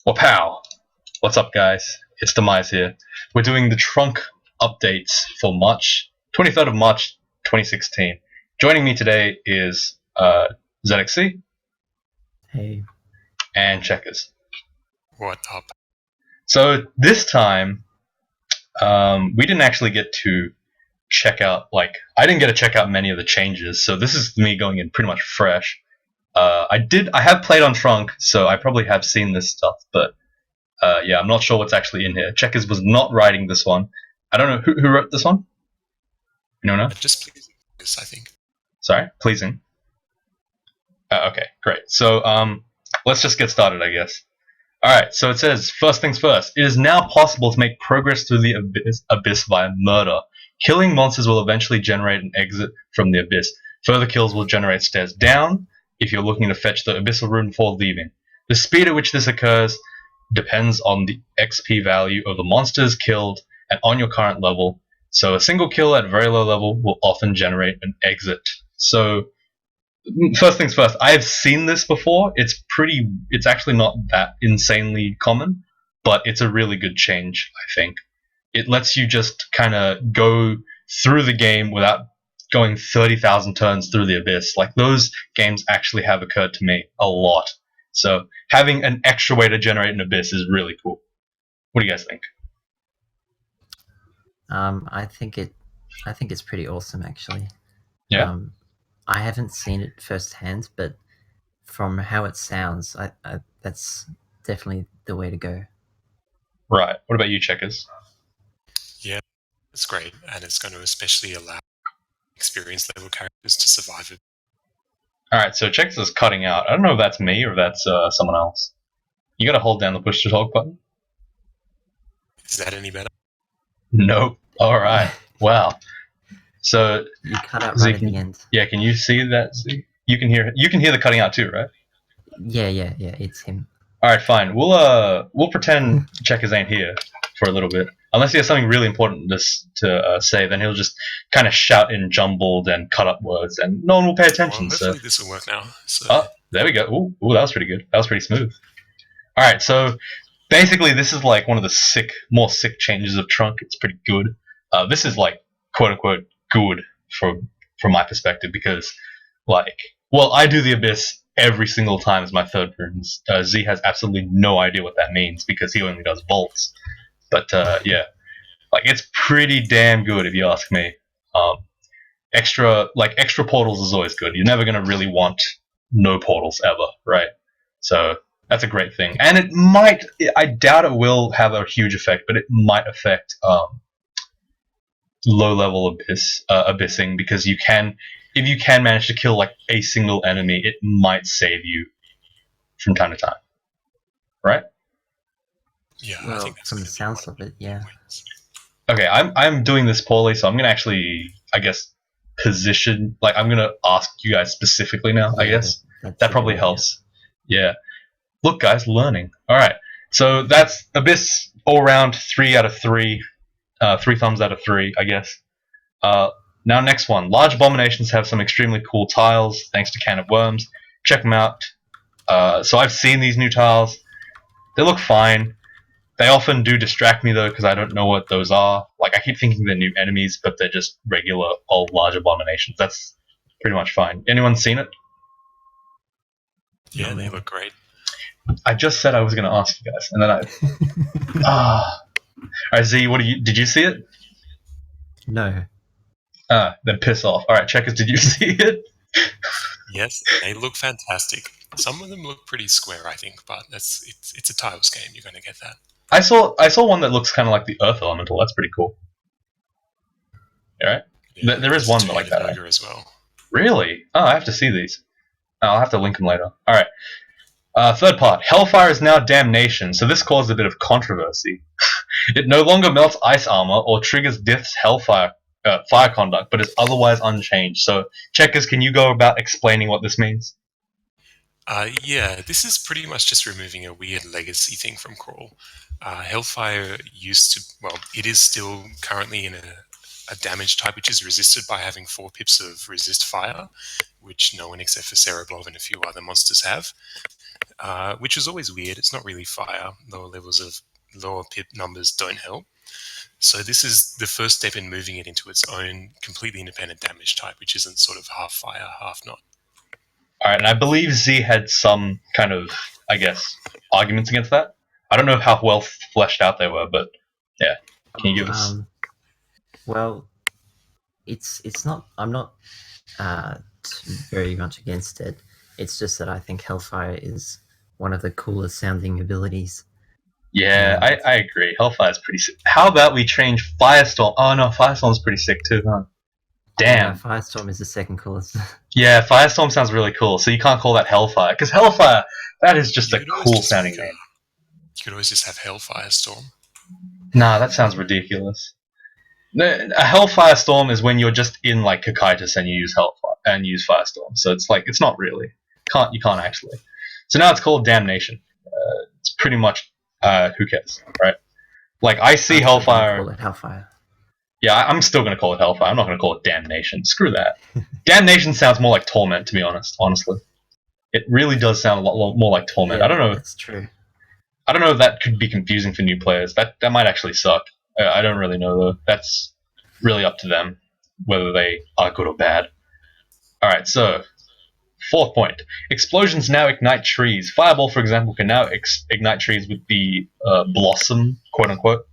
Well, pow! What's up, guys? It's Demise here. We're doing the trunk updates for March 23rd of March 2016. Joining me today is ZXC Hey. and Checkers. What up? So this time, we didn't actually get to check out, I didn't get to check out many of the changes, so this is me going in pretty much fresh. I have played on Trunk, so I probably have seen this stuff, but yeah, I'm not sure what's actually in here. Checkers was not writing this one. I don't know who wrote this one. Anyone know? Just please, this, I think. Sorry, pleasing. Okay, great. So let's just get started, I guess. All right. So it says, first things first. It is now possible to make progress through the abyss via murder. Killing monsters will eventually generate an exit from the abyss. Further kills will generate stairs down if you're looking to fetch the abyssal rune before leaving. The speed at which this occurs depends on the XP value of the monsters killed and on your current level. So a single kill at very low level will often generate an exit. So first things first, I have seen this before. It's actually not that insanely common, but it's a really good change, I think. It lets you just kind of go through the game without going 30,000 turns through the abyss. Like, those games actually have occurred to me a lot. So having an extra way to generate an abyss is really cool. What do you guys think? I think it's pretty awesome, actually. Yeah. I haven't seen it firsthand, but from how it sounds, I that's definitely the way to go. Right. What about you, Checkers? Yeah, it's great, and it's going to especially allow experienced level characters to survive it. All right. So Checkers is cutting out. I don't know if that's me or if that's someone else. You got to hold down the push to talk button. Is that any better? Nope. All right. Wow. So You cut out Z, right at the end. Yeah, can you see that? Z? You can hear the cutting out too, right? Yeah, it's him. All right, fine. We'll pretend Checkers ain't here for a little bit, unless he has something really important to say. Then he'll just kind of shout in jumbled and cut up words, and no one will pay attention. Well, hopefully this will work now. So. Oh, there we go. Ooh, that was pretty good. That was pretty smooth. All right, so basically this is like one of the more sick changes of Trunk. It's pretty good. This is like quote unquote good from my perspective because, I do the abyss every single time as my third runes. Z has absolutely no idea what that means because he only does bolts. But yeah, it's pretty damn good if you ask me. Extra portals is always good. You're never gonna really want no portals ever, right? So that's a great thing, and I doubt it will have a huge effect, but it might affect low level abyssing, because if you can manage to kill a single enemy, it might save you from time to time, right? Yeah, Well, I think that's from the sounds of it, yeah. Okay, I'm doing this poorly, so I'm gonna actually, I guess, position. I'm gonna ask you guys specifically now. I guess that probably helps. Yeah. Look, guys, learning. All right. So that's Abyss all around. 3 out of 3. 3 thumbs out of 3, I guess. Now, next one. Large Abominations have some extremely cool tiles, thanks to Can of Worms. Check them out. So I've seen these new tiles. They look fine. They often do distract me, though, because I don't know what those are. I keep thinking they're new enemies, but they're just regular old Large Abominations. That's pretty much fine. Anyone seen it? Yeah, they look great. I just said I was going to ask you guys, and then All right, Z, did you see it? No. Then piss off. All right, Checkers, did you see it? Yes, they look fantastic. Some of them look pretty square, I think, but it's a tiles game. You're going to get that. I saw one that looks kind of like the Earth Elemental. That's pretty cool. All right, yeah, there is one like that. Ogre as well. Really? Oh, I have to see these. I'll have to link them later. All right. Third part. Hellfire is now Damnation, so this caused a bit of controversy. It no longer melts ice armor or triggers Dith's Hellfire fire conduct, but is otherwise unchanged. So, Checkers, can you go about explaining what this means? Yeah, this is pretty much just removing a weird legacy thing from Crawl. Hellfire it is still currently in a a damage type which is resisted by having 4 pips of resist fire, which no one except for Cereblov and a few other monsters have, which is always weird. It's not really fire. Lower pip numbers don't help. So this is the first step in moving it into its own completely independent damage type, which isn't sort of half fire, half not. Alright, and I believe Z had some kind of, I guess, arguments against that. I don't know how well fleshed out they were, but yeah. Can you give us... Well, it's not. I'm not very much against it. It's just that I think Hellfire is one of the coolest sounding abilities. Yeah, I agree. Hellfire's pretty sick. How about we change Firestorm? Oh no, Firestorm's pretty sick too, huh? Damn. Firestorm is the second coolest. Yeah, Firestorm sounds really cool, so you can't call that Hellfire. Because Hellfire, that is just a cool sounding name. You could always just have Hellfire Storm. Nah, that sounds ridiculous. A Hellfire Storm is when you're just in like Kakaitis and you use Hellfire and use Firestorm. So it's like, it's not really. You can't actually. So now it's called Damnation. It's pretty much who cares, right? Like I see Hellfire. Call it Hellfire. Yeah, I'm still gonna call it Hellfire. I'm not gonna call it Damnation. Screw that. Damnation sounds more like Torment, to be honest. Honestly, it really does sound a lot more like Torment. Yeah, I don't know. That's true. I don't know if that could be confusing for new players. That might actually suck. I don't really know though. That's really up to them whether they are good or bad. All right, so. Fourth point. Explosions now ignite trees. Fireball, for example, can now ignite trees with the blossom, quote-unquote,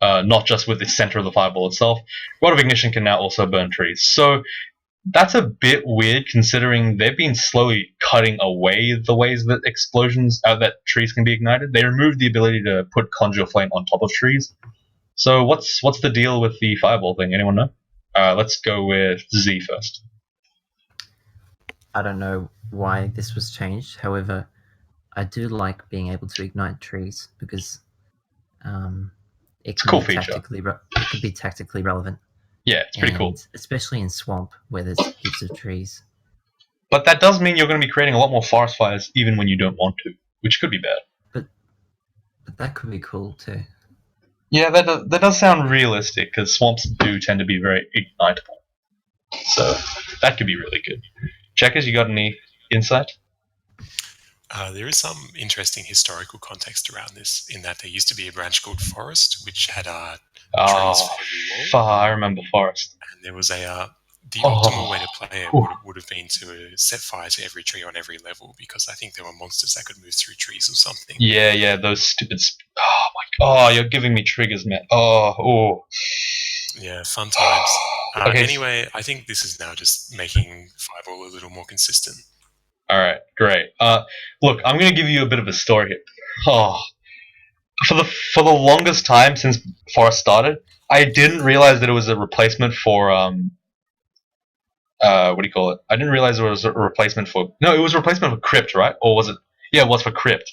not just with the center of the fireball itself. Rod of Ignition can now also burn trees. So that's a bit weird considering they've been slowly cutting away the ways that that trees can be ignited. They removed the ability to put Conjure Flame on top of trees. So what's the deal with the fireball thing? Anyone know? Let's go with Z first. I don't know why this was changed. However, I do like being able to ignite trees because it's a cool feature. It could be tactically relevant. Yeah, it's pretty cool. Especially in swamp where there's heaps of trees. But that does mean you're going to be creating a lot more forest fires even when you don't want to, which could be bad. But that could be cool too. Yeah, that does sound realistic because swamps do tend to be very ignitable. So that could be really good. Checkers, you got any insight? There is some interesting historical context around this, in that there used to be a branch called Forest, which had trees for every wall. I remember Forest. And there was the optimal way to play it would have been to set fire to every tree on every level, because I think there were monsters that could move through trees or something. Yeah, those stupid... Oh my god, you're giving me triggers, man. Oh. Yeah, fun times. Okay. Anyway, I think this is now just making Fireball a little more consistent. Alright, great. Look, I'm going to give you a bit of a story here. Oh. For the longest time since Forest started, I didn't realize that it was a replacement for... what do you call it? I didn't realize it was a replacement for... No, it was a replacement for Crypt, right? Or was it... Yeah, it was for Crypt.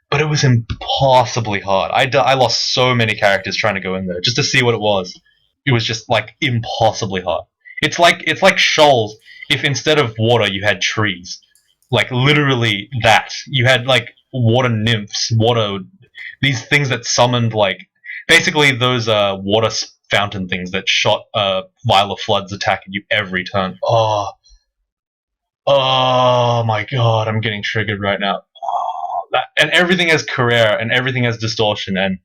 But it was impossibly hard. I lost so many characters trying to go in there just to see what it was. It was just like impossibly hard. It's like shoals if instead of water you had trees. Like literally that. You had like water nymphs, these things that summoned like basically those water fountain things that shot Vial of Floods attacking you every turn. Oh my god, I'm getting triggered right now. And everything has career and everything has distortion and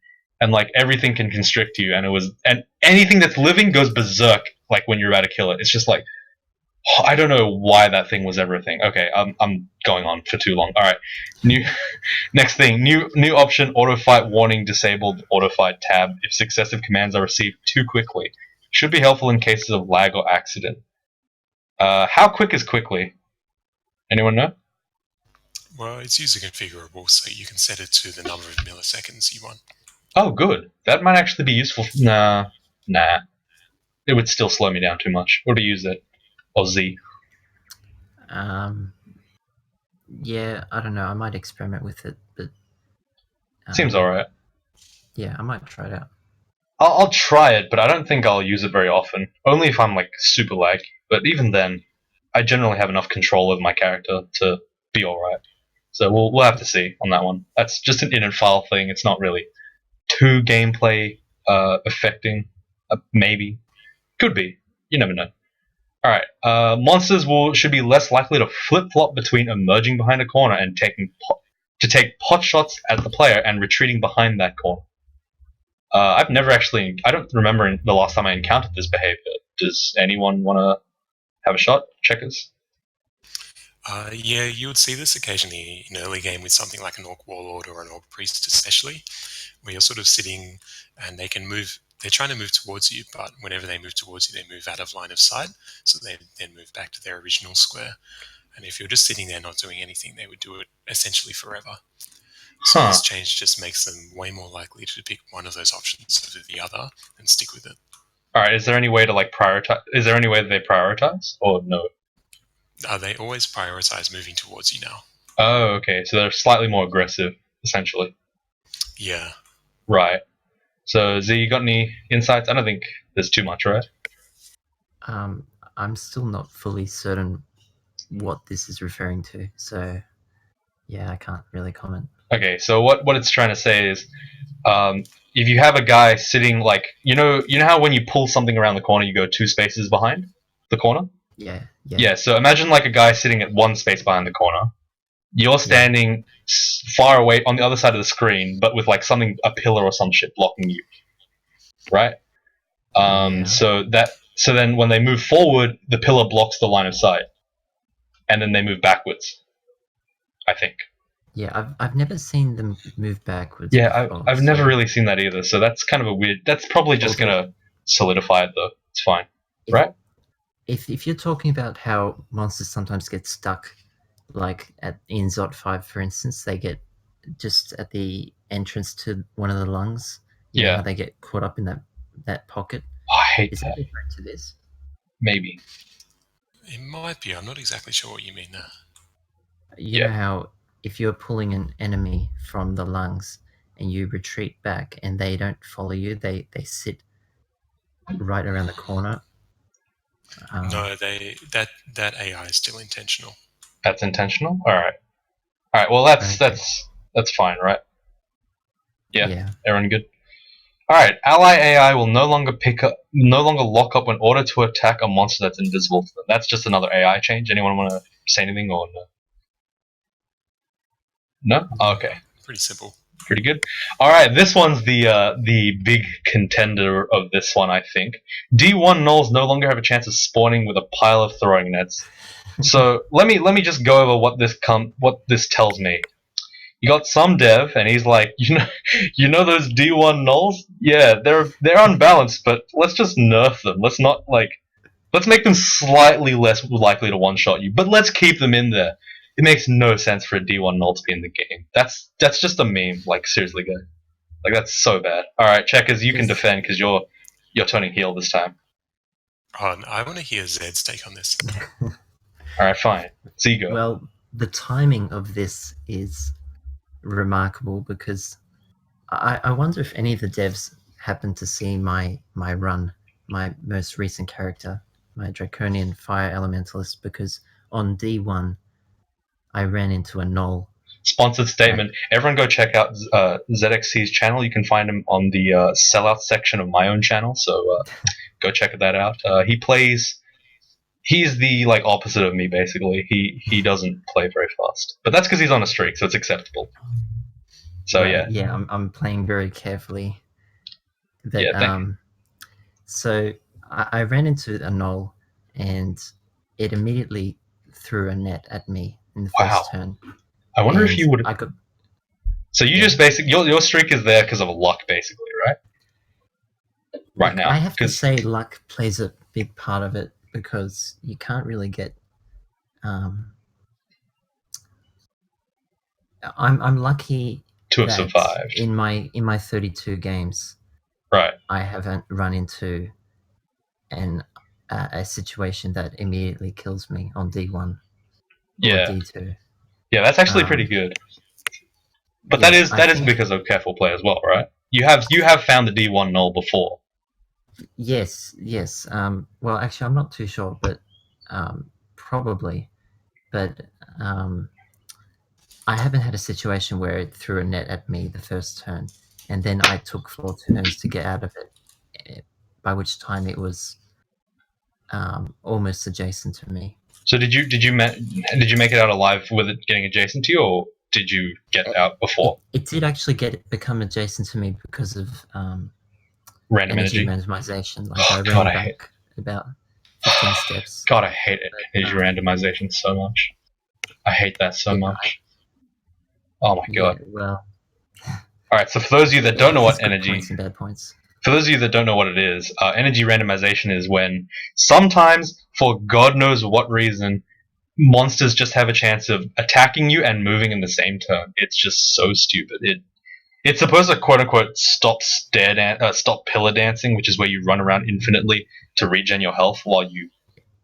like everything can constrict you, and anything that's living goes berserk like when you're about to kill it. It's just like I don't know why that thing was everything. Okay, I'm going on for too long. All right, next thing, new option: auto fight warning disabled. Auto fight tab if successive commands are received too quickly. Should be helpful in cases of lag or accident. How quick is quickly? Anyone know? Well, it's user configurable, so you can set it to the number of milliseconds you want. Oh, good. That might actually be useful. Nah. It would still slow me down too much. Or to use it. Or Z. Yeah, I don't know. I might experiment with it, but... Seems alright. Yeah, I might try it out. I'll try it, but I don't think I'll use it very often. Only if I'm, like, super laggy. But even then, I generally have enough control of my character to be alright. So we'll have to see on that one. That's just an init file thing. It's not really too gameplay affecting. Maybe. Could be. You never know. All right. Monsters should be less likely to flip flop between emerging behind a corner and take pot shots at the player and retreating behind that corner. I've never actually. I don't remember the last time I encountered this behavior. Does anyone want to have a shot? Checkers. Yeah, you would see this occasionally in early game with something like an Orc Warlord or an Orc Priest especially, where you're sort of sitting and they can move. They're trying to move towards you, but whenever they move towards you, they move out of line of sight, so they then move back to their original square. And if you're just sitting there not doing anything, they would do it essentially forever. So Huh. this change just makes them way more likely to pick one of those options over the other and stick with it. All right. Is there any way to like prioritize? Is there any way that they prioritize, or no? They always prioritize moving towards you now. Oh, okay. So they're slightly more aggressive, essentially. Yeah. Right. So, Z, you got any insights? I don't think there's too much, right? I'm still not fully certain what this is referring to, so yeah, I can't really comment. Okay, so what it's trying to say is, if you have a guy sitting like you know how when you pull something around the corner, you go 2 spaces behind the corner. Yeah. So imagine like a guy sitting at 1 space behind the corner. You're standing far away on the other side of the screen, but with like a pillar or some shit blocking you, right? So then when they move forward, the pillar blocks the line of sight, and then they move backwards. I think. Yeah, I've never seen them move backwards. Yeah, before, I've never really seen that either. So that's kind of a weird. That's probably just gonna solidify it though. It's fine, right? If you're talking about how monsters sometimes get stuck, like in Zot 5, for instance, they get just at the entrance to one of the lungs. You know how they get caught up in that pocket. Oh, I hate Is that. that referring to this? Maybe. It might be. I'm not exactly sure what you mean there. You know how if you're pulling an enemy from the lungs and you retreat back and they don't follow you, they sit right around the corner. No, that AI is still intentional. That's intentional. All right. Well, that's fine, right? Yeah. Everyone good? All right. Ally AI will no longer lock up in order to attack a monster that's invisible to them. That's just another AI change. Anyone want to say anything or no? No? Oh, okay. Pretty simple. Pretty good. All right, this one's the big contender of this one, I think. D1 gnolls no longer have a chance of spawning with a pile of throwing nets. So let me just go over what this tells me. You got some dev, and he's like, you know those D1 gnolls? Yeah, they're unbalanced, but let's just nerf them. Let's make them slightly less likely to one-shot you, but let's keep them in there. It makes no sense for a D1 null to be in the game. That's just a meme. Like, seriously, guys. Like, that's so bad. All right, Checkers, you can defend because you're turning heel this time. Oh, I want to hear Zed's take on this. All right, fine. So you go. Well, the timing of this is remarkable because I wonder if any of the devs happen to see my run, my most recent character, my Draconian Fire Elementalist, because on D1, I ran into a gnoll. Sponsored statement. Everyone go check out ZXC's channel. You can find him on the sellout section of my own channel, so go check that out. He's the opposite of me, basically. He doesn't play very fast. But that's because he's on a streak, so it's acceptable. So yeah, I'm playing very carefully. But, so I ran into a gnoll, and it immediately threw a net at me in the first turn. I wonder if you would. So you just basically your streak is there because of luck, basically, right? Right now, I have to say luck plays a big part of it because you can't really get. I'm lucky to have survived in my 32 games. Right. I haven't run into a situation that immediately kills me on D1 or D2. Yeah, that's actually pretty good. But that is because of careful play as well, right? You have found the D1 null before. Yes. Well, actually, I'm not too sure, but probably. But I haven't had a situation where it threw a net at me the first turn, and then I took 4 turns to get out of it. By which time it was almost adjacent to me. So did you make it out alive with it getting adjacent to you, or did you get out before? It did actually become adjacent to me because of Random energy energy. randomization. Like I God, ran I back about 15 steps. God, I hate energy randomization so much. I hate that so much. Oh my god. Well. All right. So for those of you that don't know what good energy, points and bad points. for those of you that don't know what it is, energy randomization is when sometimes, for God knows what reason, monsters just have a chance of attacking you and moving in the same turn. It's just so stupid. It's supposed to quote unquote stop pillar dancing, which is where you run around infinitely to regen your health while you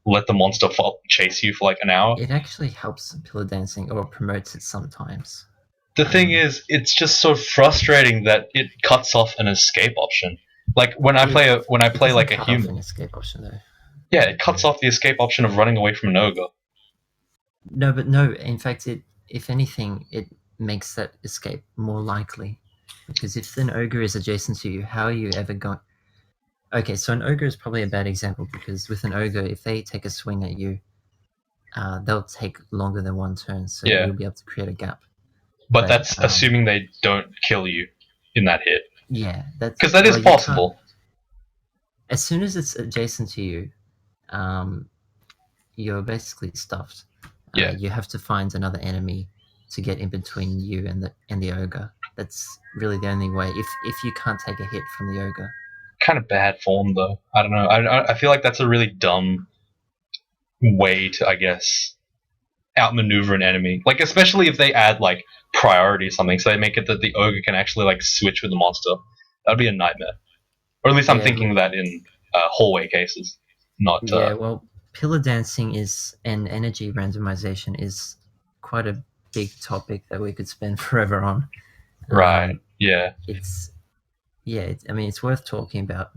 let the monster chase you for like an hour. It actually helps pillar dancing or promotes it sometimes. The thing is, it's just so frustrating that it cuts off an escape option. Like when I play like a human, an escape option though. Yeah, it cuts off the escape option of running away from an ogre. No, but no. In fact, if anything, it makes that escape more likely. Because if an ogre is adjacent to you, how are you ever going? Okay, so an ogre is probably a bad example because with an ogre, if they take a swing at you, they'll take longer than one turn, so you'll be able to create a gap. But that's assuming they don't kill you in that hit. Yeah, that's because that is possible. As soon as it's adjacent to you, you're basically stuffed. You have to find another enemy to get in between you and the ogre. That's really the only way. If you can't take a hit from the ogre. Kind of bad form though. I don't know. I feel like that's a really dumb way to, I guess, outmaneuver an enemy. Like especially if they add like priority or something, so they make it that the ogre can actually like switch with the monster. That'd be a nightmare. Or at least I'm thinking that in hallway cases, not. Well, pillar dancing and energy randomization is quite a big topic that we could spend forever on. Right. Yeah. It's worth talking about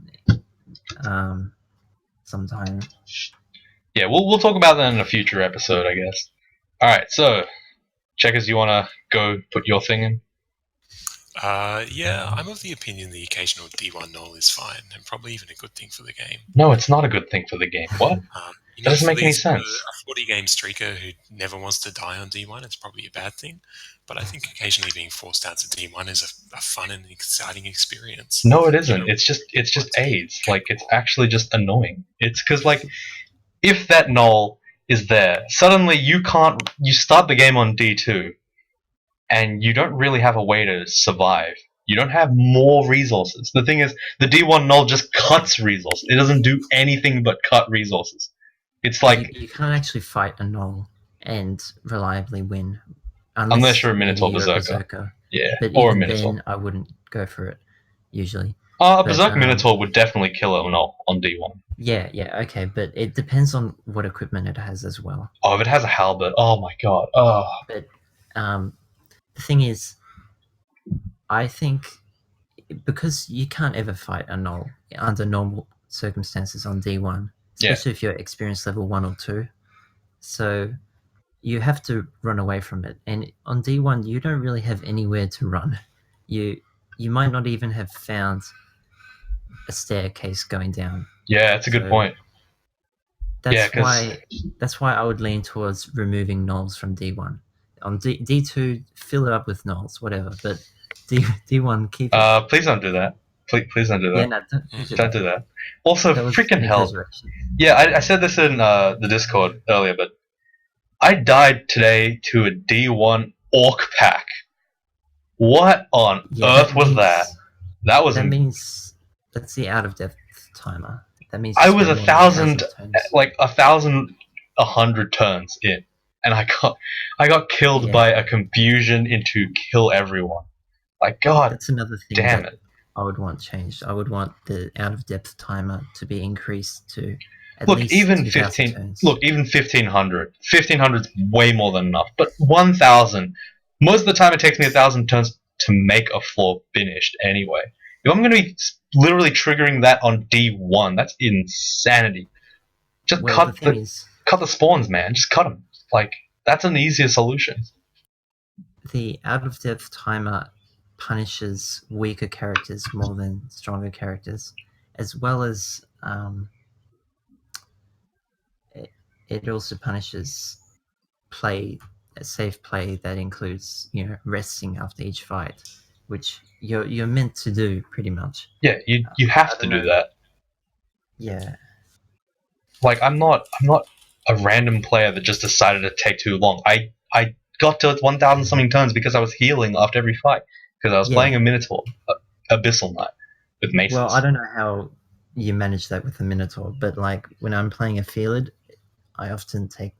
sometime. Yeah, we'll talk about that in a future episode, I guess. All right, so Checkers, you want to go put your thing in? Yeah, I'm of the opinion the occasional D1 null is fine, and probably even a good thing for the game. No, it's not a good thing for the game. What? That doesn't make any sense. A 40-game streaker who never wants to die on D1, it's probably a bad thing. But I think occasionally being forced out to D1 is a fun and exciting experience. No, it isn't. It's just AIDS. Like, it's actually just annoying. It's because, like, if that null is there, suddenly you start the game on D2, and you don't really have a way to survive. You don't have more resources. The thing is, the D1 null just cuts resources. It doesn't do anything but cut resources. It's like... You can't actually fight a null and reliably win. Unless you're a Minotaur Berserker. Yeah, but or even a Minotaur. Then, I wouldn't go for it, usually. A Berserk Minotaur would definitely kill a null on D1. Yeah, okay, but it depends on what equipment it has as well. Oh, if it has a halberd, oh my god. Oh. But the thing is, I think because you can't ever fight a null under normal circumstances on D1, especially if you're experience level 1 or 2. So you have to run away from it. And on D1, you don't really have anywhere to run. You might not even have found a staircase going down. Yeah, that's a good point. That's why I would lean towards removing nulls from D1. On D2, fill it up with nulls, whatever. But D1, keep it. Please don't do that. Please don't do that. Yeah, no, don't do that. Also, freaking hell. Yeah, I said this in the Discord earlier, but I died today to a D1 orc pack. What on earth was that? That means that's the out of depth timer. That means I was 1,100 turns in, and I got killed by a confusion into kill everyone. Like, God, that's another thing. Damn it! I would want changed. I would want the out of depth timer to be increased to at least even 2,000 turns. Even 1,500. 1,500 is way more than enough. But 1,000. Most of the time, it takes me 1,000 turns to make a floor finished. Anyway, if I'm going to be literally triggering that on D1, that's insanity. Just cut the spawns, man. Just cut them. Like, that's an easier solution. The out of depth timer punishes weaker characters more than stronger characters, as well as it also punishes play, a safe play that includes resting after each fight, which you're meant to do pretty much. Yeah, you have to do that. Yeah. Like I'm not a random player that just decided to take too long. I got to 1,000 something turns because I was healing after every fight because I was playing a Minotaur, Abyssal Knight with maces. Well, I don't know how you manage that with the Minotaur, but like when I'm playing a Feeled, I often take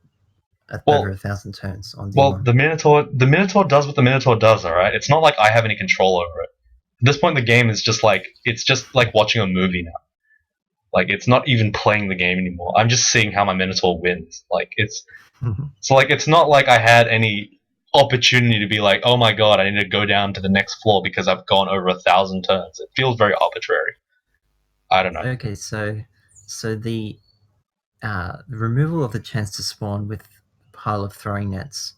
over 1,000 turns on D1. Well, the Minotaur does what the Minotaur does. All right, it's not like I have any control over it. At this point, the game is just like watching a movie now. Like it's not even playing the game anymore. I'm just seeing how my Minotaur wins. Like it's not like I had any opportunity to be like, oh my god, I need to go down to the next floor because I've gone over 1,000 turns. It feels very arbitrary. I don't know. Okay, so the removal of the chance to spawn with a pile of throwing nets,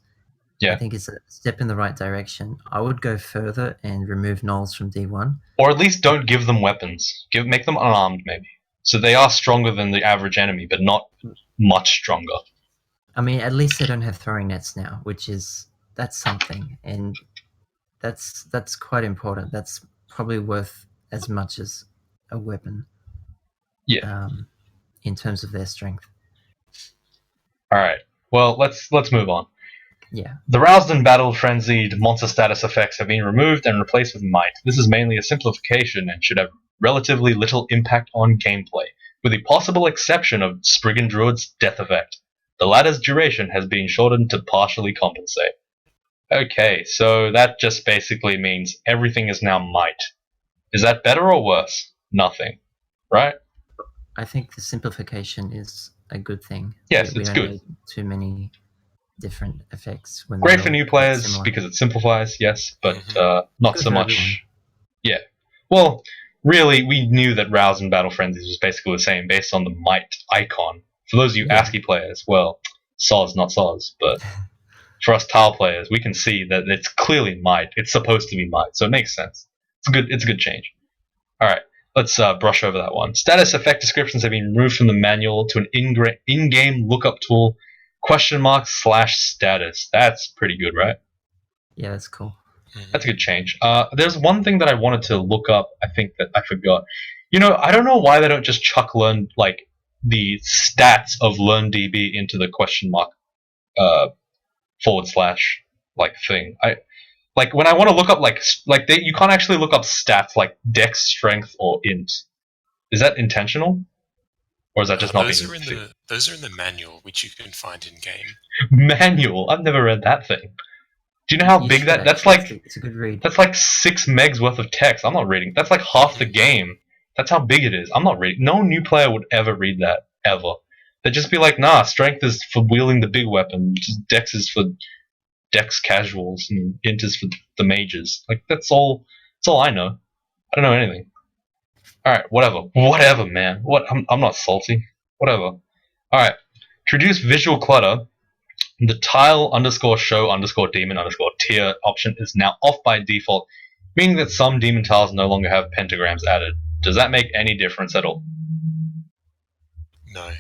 I think is a step in the right direction. I would go further and remove gnolls from D1. Or at least don't give them weapons. Make them unarmed, maybe. So they are stronger than the average enemy, but not much stronger. I mean, at least they don't have throwing nets now, that's something, and that's quite important. That's probably worth as much as a weapon. Yeah. In terms of their strength. All right. Well, let's move on. Yeah. The roused and battle frenzied monster status effects have been removed and replaced with might. This is mainly a simplification and should have relatively little impact on gameplay, with the possible exception of Spriggan Druid's death effect. The latter's duration has been shortened to partially compensate. Okay, so that just basically means everything is now might. Is that better or worse? Nothing. Right? I think the simplification is a good thing. Yes, we it's don't good. need too many different effects. Great for new players because it simplifies, yes, but not so much. Everyone. Yeah. Well, really, we knew that Rouse and Battle Frenzies was basically the same based on the might icon. For those of you ASCII players, well, soz, not soz, but for us tile players, we can see that it's clearly might. It's supposed to be might, so it makes sense. It's a good change. All right, let's brush over that one. Status effect descriptions have been removed from the manual to an in-game lookup tool. !/status. That's pretty good, right? Yeah, that's cool. That's a good change. There's one thing that I wanted to look up. I think that I forgot. I don't know why they don't just chuck the stats of LearnDB into the / thing. When I want to look up you can't actually look up stats like Dex, Strength, or Int. Is that intentional? Or is that just not being... Those are in the manual, which you can find in game. Manual? I've never read that thing. Do you know how big that's like? It's a good read. That's like 6 megs worth of text. I'm not reading. That's like half the game. That's how big it is. I'm not reading. No new player would ever read that, ever. They'd just be like, nah, Strength is for wielding the big weapon. Dex is for Dex casuals, and Int is for the mages. Like, that's all I know. I don't know anything. Alright, whatever, man. I'm not salty. Whatever. Alright, to reduce visual clutter, the tile _show _demon _tier option is now off by default, meaning that some demon tiles no longer have pentagrams added. Does that make any difference at all? No.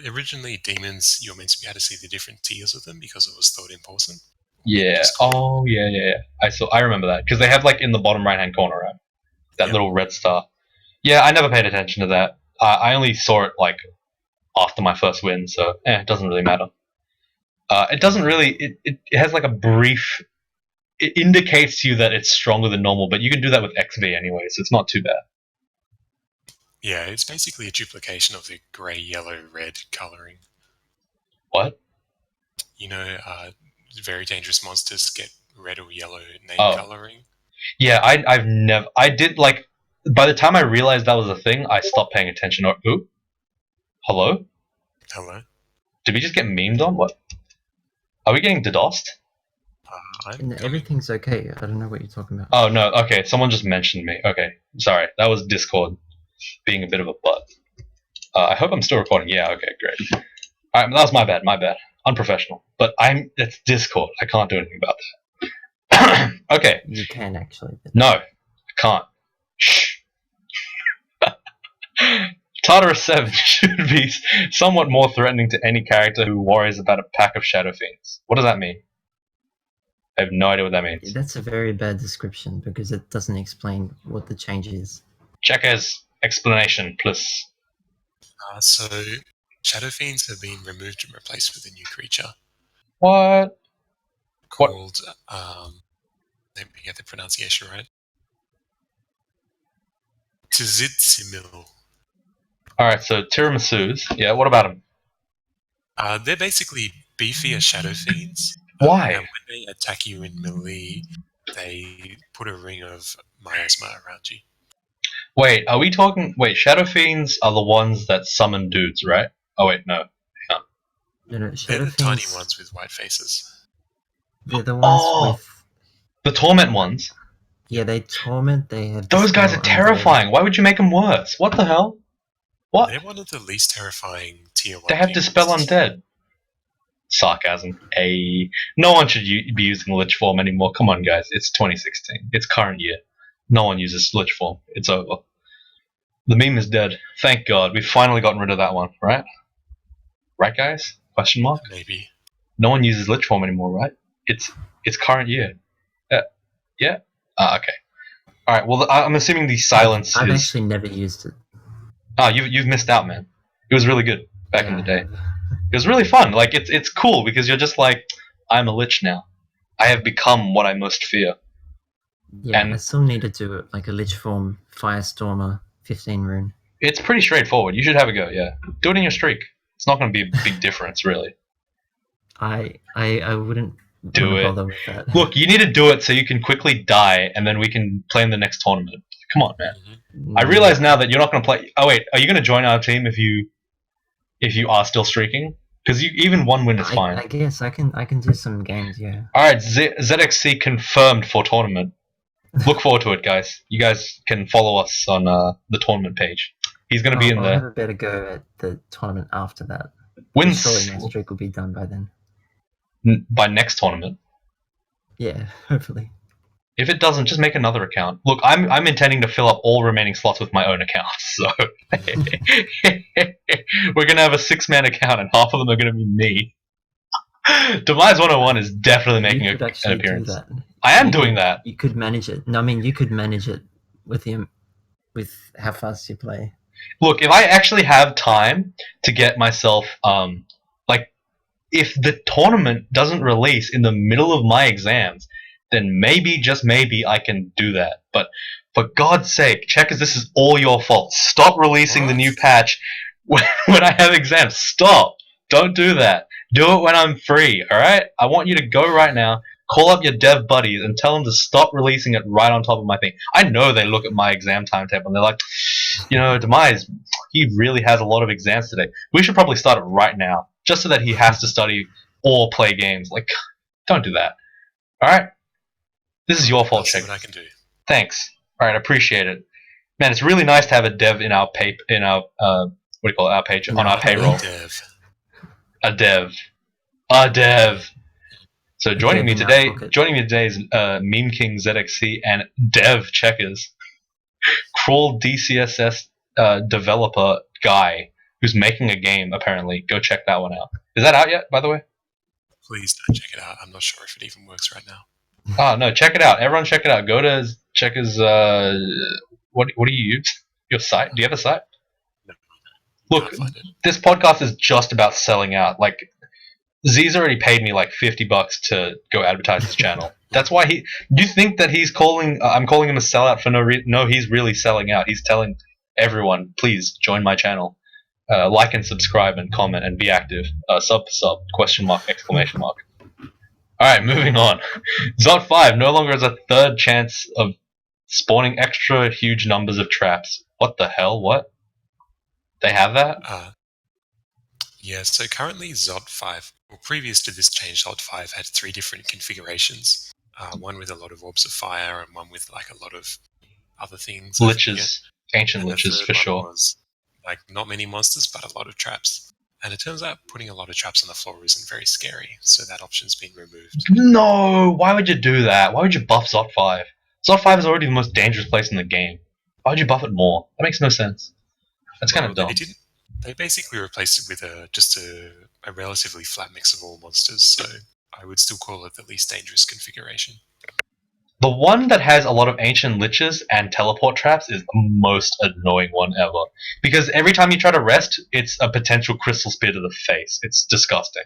Originally, demons, you're meant to be able to see the different tiers of them because it was thought important. Yeah. Oh, yeah. I remember that because they have in the bottom right-hand corner, right? That little red star. Yeah, I never paid attention to that. I only saw it after my first win, so it doesn't really matter. It doesn't really. It has a brief. It indicates to you that it's stronger than normal, but you can do that with XV anyway, so it's not too bad. Yeah, it's basically a duplication of the grey, yellow, red coloring. What? Very dangerous monsters get red or yellow name coloring. Yeah, I've never. I did by the time I realized that was a thing, I stopped paying attention. Ooh, hello. Hello. Did we just get memed on? What? Are we getting DDoSed? Everything's okay. I don't know what you're talking about. Oh, no. Okay, someone just mentioned me. Okay, sorry. That was Discord being a bit of a butt. I hope I'm still recording. Yeah, okay, great. Alright, that was my bad. Unprofessional. But it's Discord. I can't do anything about that. Okay. You can, actually. No, I can't. Shh. Tartarus 7 should be somewhat more threatening to any character who worries about a pack of Shadow Fiends. What does that mean? I have no idea what that means. That's a very bad description because it doesn't explain what the change is. Checkers explanation plus. So, Shadow Fiends have been removed and replaced with a new creature What? called, let me get the pronunciation right, Tzitsimil. Alright, so tiramisu's. Yeah, what about them? They're basically beefier Shadow Fiends. Why? And when they attack you in melee, they put a ring of miasma around you. Wait, are we talking... Wait, Shadow Fiends are the ones that summon dudes, right? Oh wait, no. No, They're Shadow the Fiends, tiny ones with white faces. they're the ones Oh, with... the Torment ones. Yeah, they torment, they have... Those guys are Dispel Undead. terrifying. Why would you make them worse? What the hell? What? They're one of the least terrifying tier 1 They have Dispel beasts. Undead. Sarcasm. No one should be using Lich Form anymore. Come on, guys. It's 2016. It's current year. No one uses Lich Form. It's over. The meme is dead. Thank God. We've finally gotten rid of that one, right? Right, guys? Question mark? Maybe. No one uses Lich Form anymore, right? It's current year. Yeah? Okay. Alright, well, I'm assuming the silence I've is... actually never used it. You've missed out, man. It was really good back in the day. It was really fun. Like, it's cool because you're just like, I'm a Lich now. I have become what I most fear. Yeah, And- I still need to do it, like a Lich Form Firestormer 15 rune. It's pretty straightforward. You should have a go, yeah. Do it in your streak. It's not going to be a big difference, really. I wouldn't Do wanna it. bother with that. Look, you need to do it so you can quickly die, and then we can play in the next tournament. Come on, man. Mhm. I realize now that you're not going to play... Oh, wait. Are you going to join our team if you are still streaking? Because even one win is fine. I guess I can do some games, yeah. Alright, ZXC confirmed for tournament. Look forward to it, guys. You guys can follow us on the tournament page. He's going to be in I'll have the... a better go at the tournament after that. Wins Surely my streak will be done by then. by next tournament. Yeah, hopefully. If it doesn't, just make another account. Look, I'm intending to fill up all remaining slots with my own accounts, so we're gonna have a 6-man account, and half of them are gonna be me. Demise 101 is definitely making You could an actually appearance. do that. I am You doing could- that. You could manage it. No, I mean you could manage it with him, with how fast you play. Look, if I actually have time to get myself, like, if the tournament doesn't release in the middle of my exams, then maybe, just maybe, I can do that. But for God's sake, Checkers, this is all your fault. Stop releasing the What? new patch when I have exams. Stop. Don't do that. Do it when I'm free, alright? I want you to go right now, call up your dev buddies, and tell them to stop releasing it right on top of my thing. I know they look at my exam timetable and they're like, you know, Demise, he really has a lot of exams today. We should probably start it right now, just so that he has to study or play games. Like, don't do that. Alright? This is your I'll fault, see Check. what I can do. Thanks. Alright, appreciate it. Man, it's really nice to have a dev in our what do you call it, our page, on our payroll. Dev. A dev. A dev. So joining me dev in our today, pocket. is Meme King ZXC and Dev Checkers, Crawl DCSS developer guy who's making a game. Apparently, go check that one out. Is that out yet? By the way. Please don't check it out. I'm not sure if it even works right now. Oh no, check it out. Everyone, check it out. Go to Checkers. What do you use? Your site? Do you have a site? No. Look, Can't find it. this podcast is just about selling out. Like, Z's already paid me like $50 to go advertise his channel. That's why he. You think that he's calling? I'm calling him a sellout for no reason. No, he's really selling out. He's telling everyone, please join my channel, like and subscribe and comment and be active. Sub for sub? Question mark! Exclamation mark! All right, moving on. Zot 5 no longer has a third chance of spawning extra huge numbers of traps. What the hell? What? They have that? Yeah, so currently Zod 5, well, previous to this change, Zod 5 had 3 different configurations. One with a lot of orbs of fire and one with like a lot of other things. I forget. Liches. Ancient And the liches, third for one sure. was, like, not many monsters, but a lot of traps. And it turns out putting a lot of traps on the floor isn't very scary, so that option's been removed. No! Why would you do that? Why would you buff Zot 5? Zot 5 is already the most dangerous place in the game. Why would you buff it more? That makes no sense. That's kind of dumb. They basically replaced it with just a relatively flat mix of all monsters, so I would still call it the least dangerous configuration. The one that has a lot of ancient liches and teleport traps is the most annoying one ever. Because every time you try to rest, it's a potential crystal spear to the face. It's disgusting.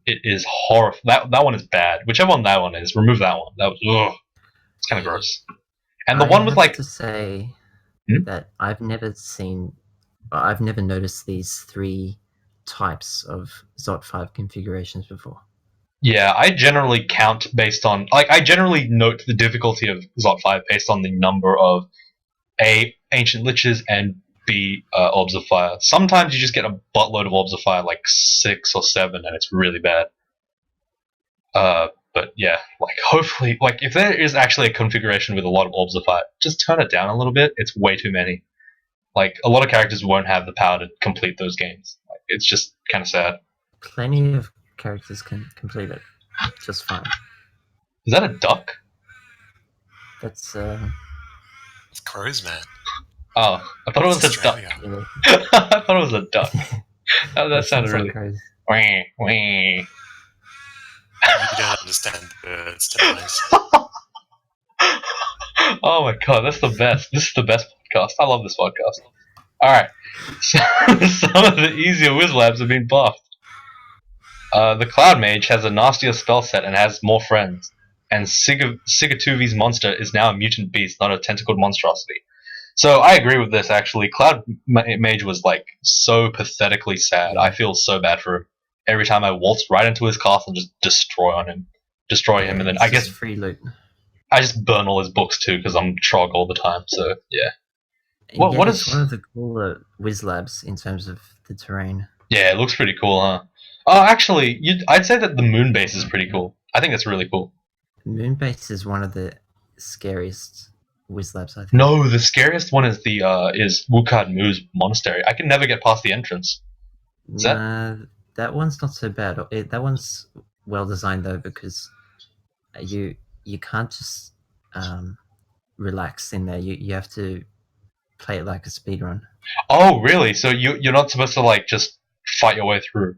It is horrible. That one is bad. Whichever one that one is, remove that one. That was ugh. It's kind of gross. And the one with like, I have to say Hmm? that I've never noticed these 3 types of Zot 5 configurations before. yeah, I generally count based on I generally note the difficulty of Zot 5 based on the number of A, ancient liches, and B, orbs of fire. Sometimes you just get a buttload of orbs of fire, like 6 or 7, and it's really bad. But yeah, like hopefully, like if there is actually a configuration with a lot of orbs of fire, just turn it down a little bit. It's way too many. Like a lot of characters won't have the power to complete those games. Like, it's just kind of sad. Plenty of characters can complete it just fine. Is that a duck? That's It's crows, man. Oh, I thought it was It's a duck. Australia. you know, I thought it was a duck. That it sounded sounds really. like crazy. Wah, wah. You don't understand birds, Demise. Oh my god, that's the best. This is the best podcast. I love this podcast. Alright. So, some of the easier Wiz Labs have been buffed. The Cloud Mage has a nastier spell set and has more friends. And Sigatuvi's monster is now a mutant beast, not a tentacled monstrosity. So I agree with this actually. Cloud Mage was like so pathetically sad. I feel so bad for him. Every time I waltz right into his castle and just destroy him, and then it's I guess just free loot. I just burn all his books too because I'm Trog all the time. So yeah. And What- yet what it's is- one of the cooler Wiz Labs in terms of the terrain. Yeah, it looks pretty cool, huh? Oh, actually, I'd say that the moon base is pretty cool. I think it's really cool. Moonbase is one of the scariest Wiz Labs, I think. No, the scariest one is the is Wukad Mu's monastery. I can never get past the entrance. Is that- Nah, that one's not so bad. That one's well designed though, because you can't just relax in there. You have to play it like a speedrun. Oh, really? So you're not supposed to like just fight your way through?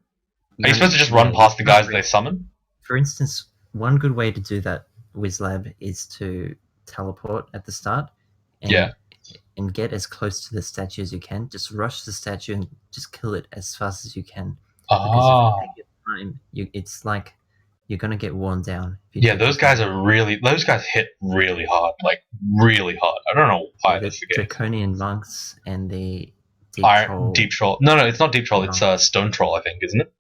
Are you supposed to just run past the guys they summon? For instance, one good way to do that Wiz Lab is to teleport at the start and, Yeah. and get as close to the statue as you can. Just rush the statue and just kill it as fast as you can. Because Ah. if you take your time, it's like you're gonna get worn down. If you Yeah, take your those guys time. those guys hit really hard, like really hard. I don't know why Yeah, the that's the case. Draconian monks and the deep Deep Troll. No, it's not Deep Troll. It's No. Stone Troll, I think, isn't it?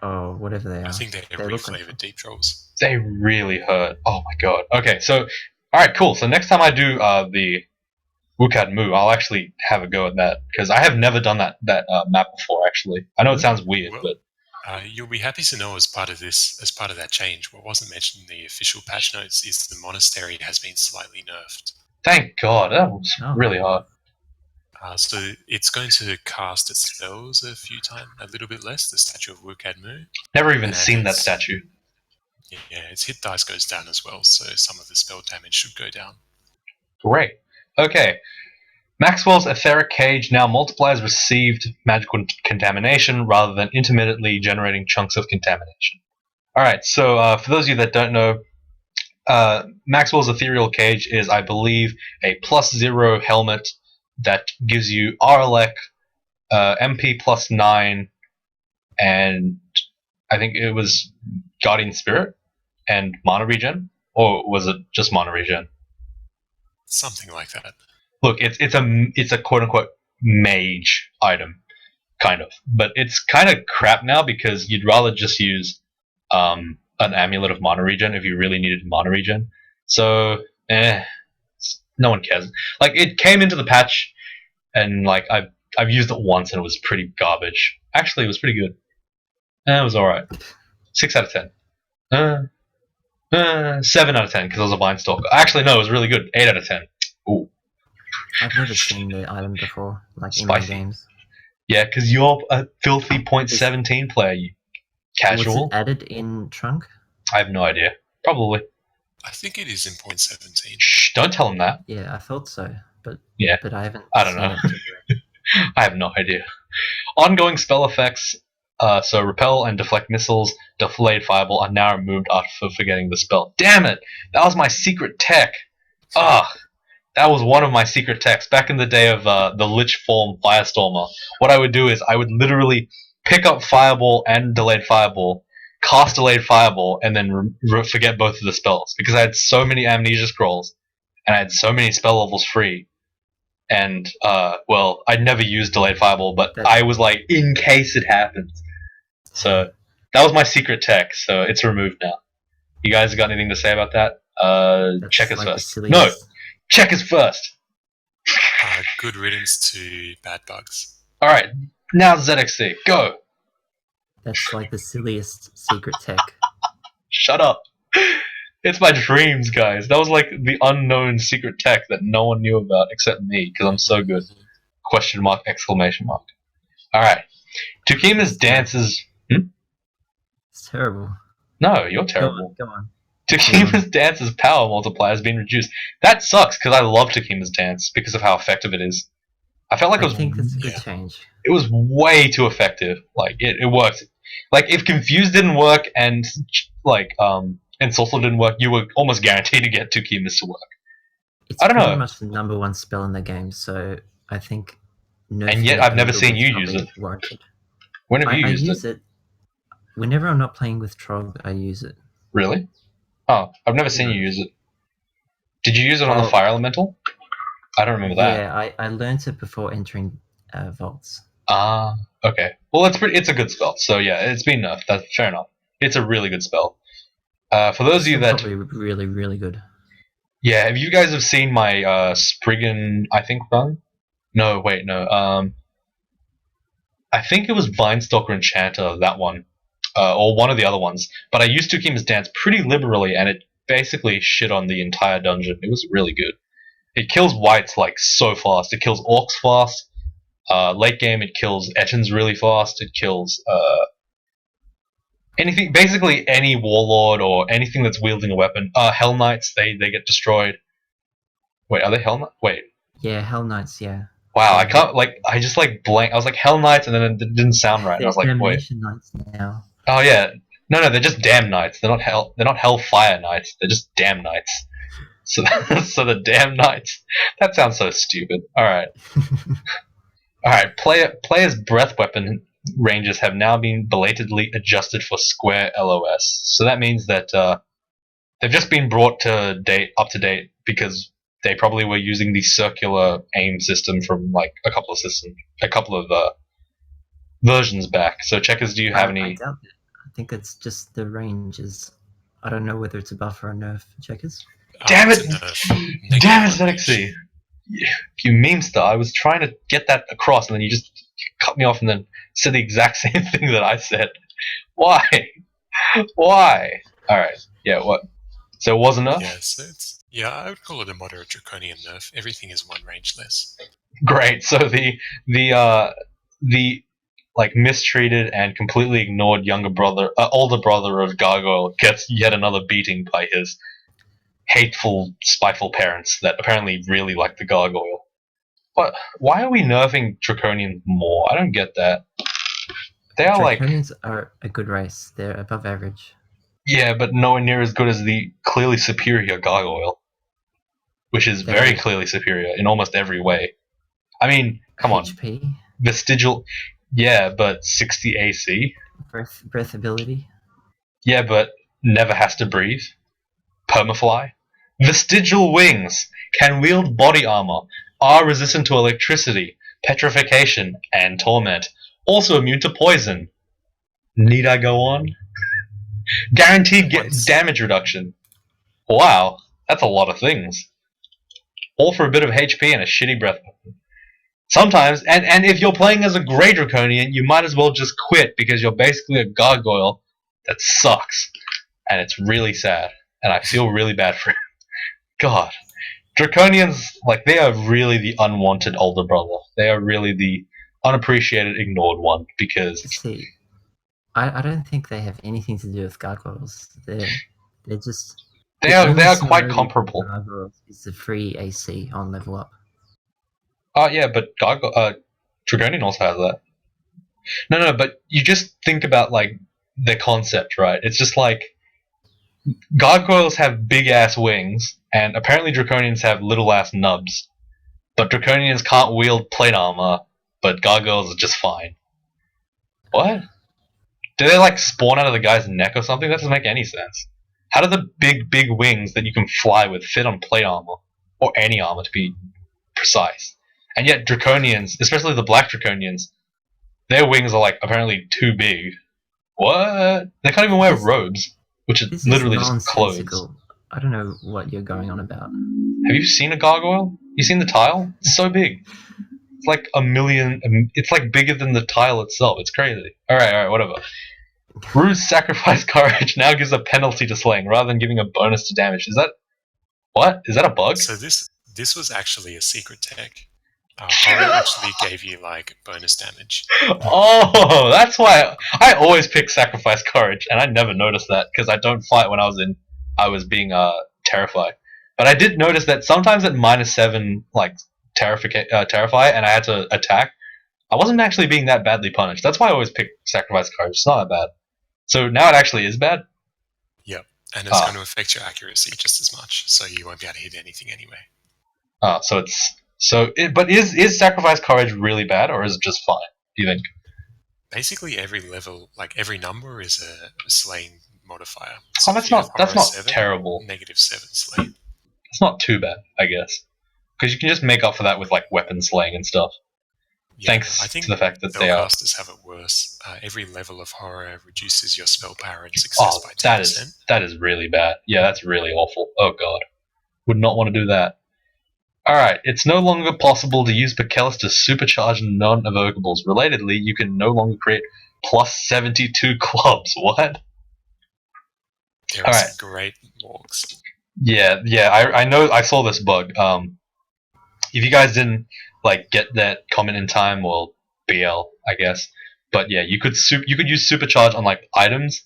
or whatever they are. I think they They look like- reflavored deep trolls. They really hurt. Oh my god. Okay, so all right, cool. So next time I do the Wukad Mu, I'll actually have a go at that because I have never done that map before. Actually, I know it sounds weird, Well, but You'll be happy to know as part of that change, what wasn't mentioned in the official patch notes is the monastery has been slightly nerfed. thank God, that was Oh. really hard. So it's going to cast its spells a little bit less, the Statue of Wukad Mu. Never even And seen that it's- statue. Yeah, its hit dice goes down as well, so some of the spell damage should go down. Great. Okay. Maxwell's etheric cage now multiplies received magical contamination rather than intermittently generating chunks of contamination. Alright, so for those of you that don't know, Maxwell's ethereal cage is, I believe, a +0 helmet that gives you RLEC, MP +9, and I think it was Guardian Spirit and Mana Regen? Or was it just Mana Regen? Something like that. Look, it's a quote unquote mage item, kind of, but it's kind of crap now because you'd rather just use an amulet of mana regen if you really needed mana regen. So, no one cares. Like it came into the patch, and like I've used it once and it was pretty garbage. Actually, it was pretty good. It was all right. 6 out of 10. 7 out of 10 because I was a blind stalker. Actually, no, it was really good. 8 out of 10. Ooh. I've never seen the item before, like in Spicy. my games. Yeah, because you're a filthy .17 player, you casual. Was it added in Trunk? I have no idea. Probably. I think it is in point 17. Shh, don't tell him that. Yeah, I thought so, but Yeah, but I haven't. I don't seen know. it. I have no idea. Ongoing spell effects, so repel and deflect missiles, delayed fireball are now removed after forgetting the spell. Damn it! That was my secret tech. Ugh. That was one of my secret techs back in the day of the Lich form Firestormer. What I would do is I would literally pick up Fireball and Delayed Fireball, cast Delayed Fireball, and then forget both of the spells because I had so many Amnesia scrolls and I had so many spell levels free. And well, I'd never used Delayed Fireball, but I was like, in case it happens. So that was my secret tech. So it's removed now. You guys got anything to say about that? Checkers like first. No, checkers first. Good riddance to bad bugs. All right, now ZXC, go. That's like the silliest secret tech. Shut up. It's my dreams, guys. That was like the unknown secret tech that no one knew about except me, because I'm so good. Question mark, exclamation mark. All right. Tukima's dances. It's terrible. No, you're terrible. Go on. Tukima's dance's power multiplier has been reduced. That sucks because I love Tukima's dance because of how effective it is. I felt like I think that's a good change. It was way too effective. Like it worked. Like if Confused didn't work and like and Sorcerer didn't work, you were almost guaranteed to get Tukima's to work. It's I don't pretty know. much the number one spell in the game, so I think. And yet I've never seen you use it. Warranted. When have you I used use it? Whenever I'm not playing with Trog, I use it. Really? Oh, I've never seen you use it. Did you use it on the Fire Elemental? I don't remember that. Yeah, I learned it before entering vaults. Ah, okay. Well, it's a good spell. So yeah, it's been nerfed. That's fair enough. It's a really good spell. For those of you that probably really, really good. Yeah, if you guys have seen my Spriggan, I think run. No, wait, no. I think it was Vinestalker Enchanter, that one, or one of the other ones. But I used Tukima's Dance pretty liberally, and it basically shit on the entire dungeon. It was really good. It kills whites like so fast. It kills orcs fast. Late game, it kills Etchins really fast. It kills anything, basically any warlord or anything that's wielding a weapon. Hell Knights, they get destroyed. Wait, are they Hell Knights? Wait. Yeah, Hell Knights, yeah. Wow, I can't, like, I just, like, blank. I was like, Hell Knights, and then it didn't sound right. And I was like, wait. Knights now. Oh, yeah. No, they're just Damn Knights. They're not Hellfire Knights. They're just Damn Knights. So, so the Damn Knights. That sounds so stupid. Alright. Alright, player's breath weapon ranges have now been belatedly adjusted for square LOS. So that means that, they've just been brought up to date, because they probably were using the circular aim system from like a couple of versions back. So checkers, do you have any? I doubt it. I think it's just the range is. I don't know whether it's a buff or a nerf. Checkers. Damn it! Damn it, Zexy! You meme star. I was trying to get that across, and then you just cut me off, and then said the exact same thing that I said. Why? Why? All right. Yeah. What? So it was enough? Yes, yeah, I would call it a moderate draconian nerf. Everything is one range less. Great. So the like mistreated and completely ignored older brother of Gargoyle gets yet another beating by his hateful, spiteful parents that apparently really like the Gargoyle. But why are we nerfing Draconians more? I don't get that. Draconians are a good race. They're above average. Yeah, but nowhere near as good as the clearly superior Gargoyle, which is very clearly superior in almost every way. I mean, come on. Vestigial, yeah, but 60 AC. Breath ability. Yeah, but never has to breathe. Permafly. Vestigial wings can wield body armor, are resistant to electricity, petrification, and torment. Also immune to poison. Need I go on? Guaranteed damage reduction. Wow, that's a lot of things. All for a bit of HP and a shitty breath weapon. Sometimes, and if you're playing as a Grey Draconian, you might as well just quit because you're basically a Gargoyle that sucks. And it's really sad. And I feel really bad for him. God. Draconians, like, they are really the unwanted older brother. They are really the unappreciated, ignored one because... See, I don't think they have anything to do with gargoyles. They're just they are quite comparable. Gargoyles is the free AC on level up. Oh yeah, but Draconian also has that. No, but you just think about like the concept, right? It's just like gargoyles have big ass wings, and apparently draconians have little ass nubs. But draconians can't wield plate armor, but gargoyles are just fine. What? Do they like spawn out of the guy's neck or something? That doesn't make any sense. How do the big wings that you can fly with fit on plate armor? Or any armor to be precise. And yet draconians, especially the black draconians, their wings are like apparently too big. What? They can't even wear robes, which is This literally is just clothes. nonsensical. I don't know what you're going on about. Have you seen a gargoyle? You seen the tile? It's so big. It's like a million. It's like bigger than the tile itself. It's crazy. All right, whatever. Ruse sacrifice courage now gives a penalty to slaying rather than giving a bonus to damage. Is that what? Is that a bug? So this was actually a secret tech. Horror actually gave you like bonus damage. Oh, that's why I always pick sacrifice courage, and I never noticed that because I don't fight when I was being terrified. But I did notice that sometimes at -7, like terrify, and I had to attack, I wasn't actually being that badly punished. That's why I always pick sacrifice courage. It's not that bad. So now it actually is bad. Yep, and it's going to affect your accuracy just as much, so you won't be able to hit anything anyway. But is sacrifice courage really bad, or is it just fine? Do you think? Basically, every level, like every number, is a slaying modifier. So that's not terrible. -7 slaying. It's not too bad, I guess, because you can just make up for that with like weapon slaying and stuff. Yeah, thanks I think to the fact that they are. spellcasters have it worse. Every level of horror reduces your spell power and success by 10%. That is really bad. Yeah, that's really awful. Oh god, would not want to do that. Alright, it's no longer possible to use Bekelis to supercharge non-evocables. Relatedly, you can no longer create +72 clubs. What? There are some great morgs. Yeah, I know, I saw this bug. If you guys didn't like get that comment in time, well, BL, I guess. But yeah, you could use supercharge on like items,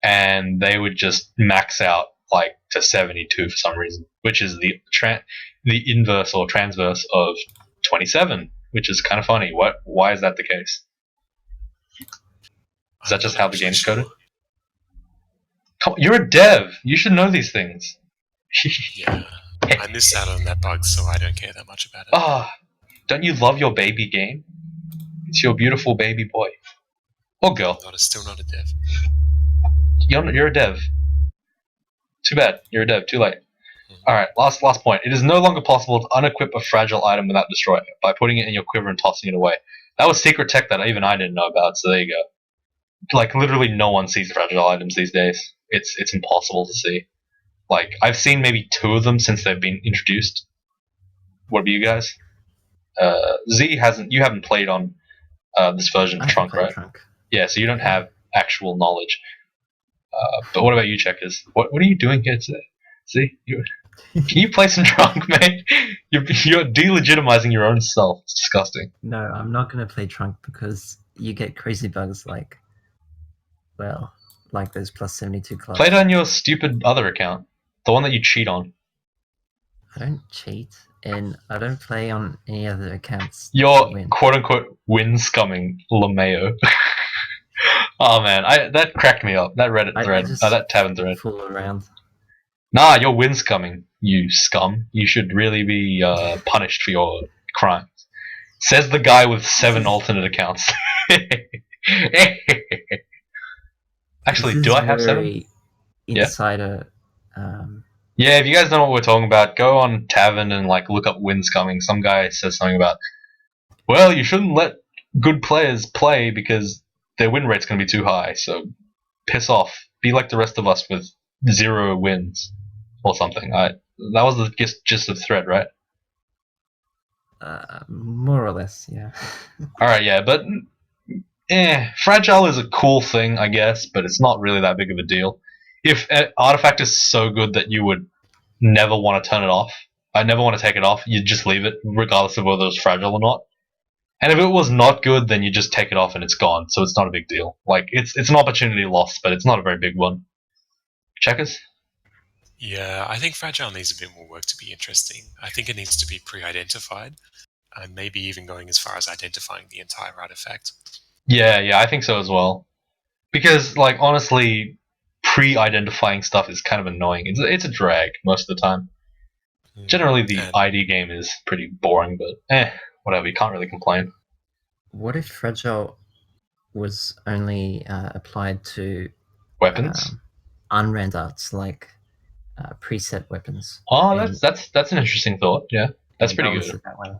and they would just max out like to 72 for some reason, which is the inverse or transverse of 27, which is kind of funny. Why is that the case? Is that just how the game's coded? Come on, you're a dev. You should know these things. Yeah, I missed out on that bug, so I don't care that much about it. Ah, don't you love your baby game? It's your beautiful baby boy or girl. Still not a dev. You're a dev. Too bad. You're a dev. Too late. Alright, last point. It is no longer possible to unequip a fragile item without destroying it by putting it in your quiver and tossing it away. That was secret tech that even I didn't know about, so there you go. Like, literally no one sees fragile items these days. It's impossible to see. Like, I've seen maybe 2 of them since they've been introduced. What about you guys? Z you haven't played on this version of Trunk, right? Trunk. Yeah, so you don't have actual knowledge. But what about you, Checkers? What are you doing here today? See, can you play some Trunk, mate? You're delegitimizing your own self. It's disgusting. No, I'm not going to play Trunk because you get crazy bugs like those +72 clubs. Play it on your stupid other account, the one that you cheat on. I don't cheat, and I don't play on any other accounts. You're quote-unquote win-scumming LeMayo. Oh man, that cracked me up. That Reddit thread, that tavern thread. Fool around. Nah, you're win-scumming, you scum. You should really be punished for your crimes. Says the guy with 7 alternate accounts. Actually, do I have 7? Insider. Yeah, if you guys don't know what we're talking about, go on Tavern and like look up win-scumming. Some guy says something about, well, you shouldn't let good players play because their win rate's going to be too high, so piss off. Be like the rest of us with 0 wins or something. That was the gist of the thread, right? More or less, yeah. Alright, yeah, but fragile is a cool thing, I guess, but it's not really that big of a deal. If an artifact is so good that you would never want to turn it off, I never want to take it off, you'd just leave it, regardless of whether it's fragile or not. And if it was not good, then you just take it off and it's gone, so it's not a big deal. Like, it's an opportunity lost, but it's not a very big one. Checkers? Yeah, I think fragile needs a bit more work to be interesting. I think it needs to be pre-identified. and maybe even going as far as identifying the entire artifact. Yeah, I think so as well. Because, like, honestly, pre-identifying stuff is kind of annoying. It's a drag most of the time. Generally, the And ID game is pretty boring, but whatever. You can't really complain. What if fragile was only applied to Weapons. unrend arts like preset weapons? Oh, and, that's an interesting thought. Yeah, that's and pretty balance good. it that way.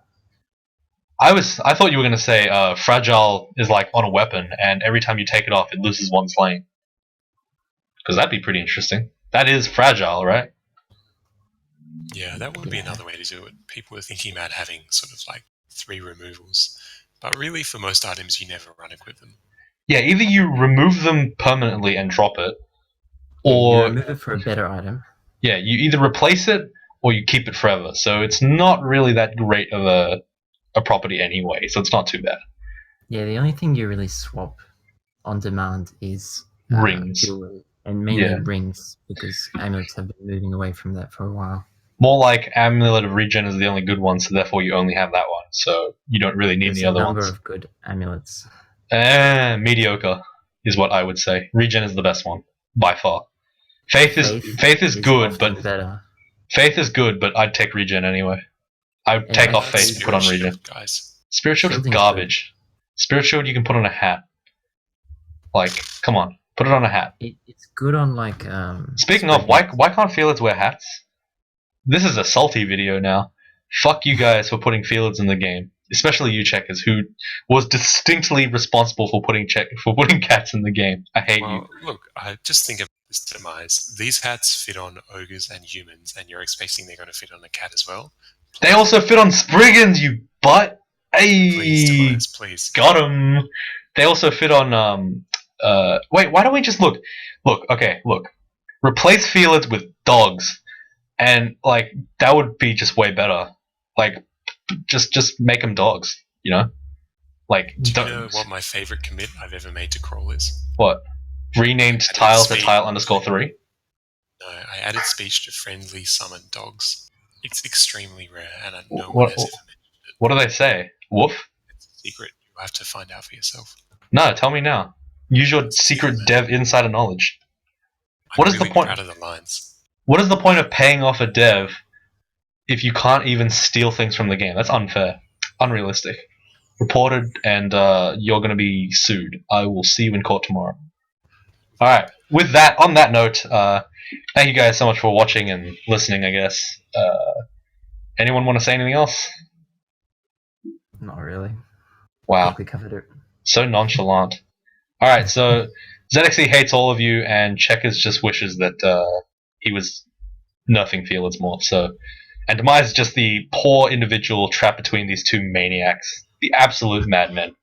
I thought you were gonna say fragile is like on a weapon, and every time you take it off, it loses one slaying. Because that'd be pretty interesting. That is fragile, right? yeah, that would be another way to do it. People were thinking about having sort of like 3 removals, but really for most items you never unequip them. Yeah, either you remove them permanently and drop it, Yeah, you or remove it for a better item. yeah, you either replace it or you keep it forever. So it's not really that great of a property anyway. So it's not too bad. Yeah, the only thing you really swap on demand is Rings. jewelry, and mainly Yeah. rings, because amulets have been moving away from that for a while. More like Amulet of Regen is the only good one, so therefore you only have that one. So you don't really need There's the a other number ones. of good amulets. Mediocre is what I would say. Regen is the best one by far. Faith is good, but often better. Faith is good, but I'd take Regen anyway. I'd Yeah, take I off think Faith and put on Spirit Regen. Shield, guys. Spirit Shield is Shielding's garbage. Spirit Shield you can put on a hat. Like, come on, put it on a hat. It's good on like. Speaking of, why can't Feelids wear hats? This is a salty video now. Fuck you guys for putting Feelids in the game, especially you checkers, who was distinctly responsible for putting cats in the game. I hate you. Well, look, I just think of this Demise. These hats fit on ogres and humans, and you're expecting they're going to fit on a cat as well. They also fit on Spriggans, you butt. Hey, Please, Demise, please. got him. They also fit on wait, why don't we just look? Look. Replace Feelids with dogs, and like that would be just way better. Like, just make them dogs. You know, like Do you know what my favorite commit I've ever made to crawl is? what? Renamed Added tile to speed. tile_3. No, I added speech to friendly summon dogs. It's extremely rare, and no one What? has ever mentioned it. What do they say? Woof? It's a secret. You'll have to find out for yourself. No, tell me now. Use your It's secret secret. dev insider knowledge. I'm What is really the point? proud of the lines. What is the point of paying off a dev if you can't even steal things from the game? That's unfair. Unrealistic. Reported, and you're going to be sued. I will see you in court tomorrow. Alright, with that, on that note, thank you guys so much for watching and listening, I guess. Anyone want to say anything else? Not really. Wow. I think we covered it. So nonchalant. Alright, so ZXC hates all of you, and Checkers just wishes that he was nerfing Feelids more. So, and Demise is just the poor individual trapped between these two maniacs, the absolute madmen.